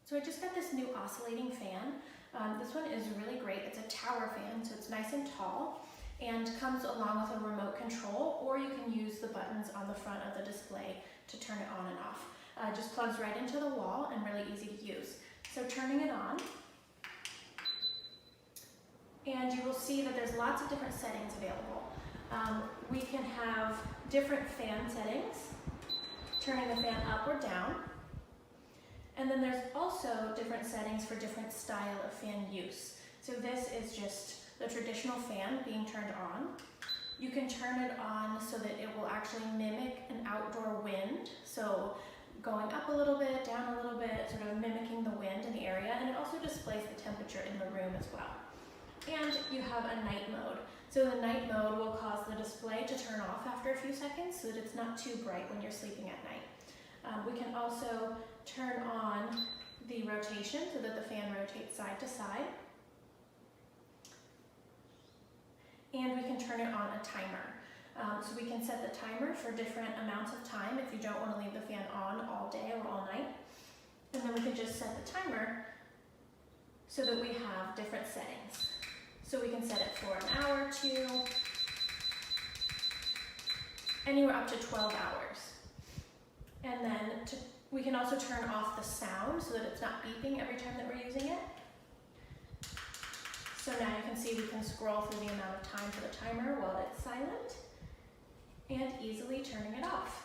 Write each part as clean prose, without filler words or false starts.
So I just got this new oscillating fan. This one is really great. It's a tower fan, so it's nice and tall and comes along with a remote control, or you can use the buttons on the front of the display to turn it on and off. Just plugs right into the wall and really easy to use. So turning it on, and you will see that there's lots of different settings available. We can have different fan settings, turning the fan up or down. And then there's also different settings for different style of fan use. So this is just the traditional fan being turned on. You can turn it on so that it will actually mimic an outdoor wind. So going up a little bit, down a little bit, sort of mimicking the wind in the area. And it also displays the temperature in the room as well. And you have a night mode. So the night mode will cause the display to turn off after a few seconds so that it's not too bright when you're sleeping at night. We can also turn on the rotation so that the fan rotates side to side. And we can turn it on a timer. So we can set the timer for different amounts of time if you don't want to leave the fan on all day or all night. And then we can just set the timer so that we have different settings. So we can set it for an hour, 2, anywhere up to 12 hours. And then we can also turn off the sound so that it's not beeping every time that we're using it. So now you can see we can scroll through the amount of time for the timer while it's silent and easily turning it off.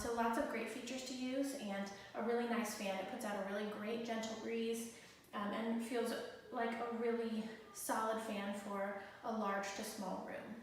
So lots of great features to use and a really nice fan. It puts out a really great gentle breeze and feels like a really solid fan for a large to small room.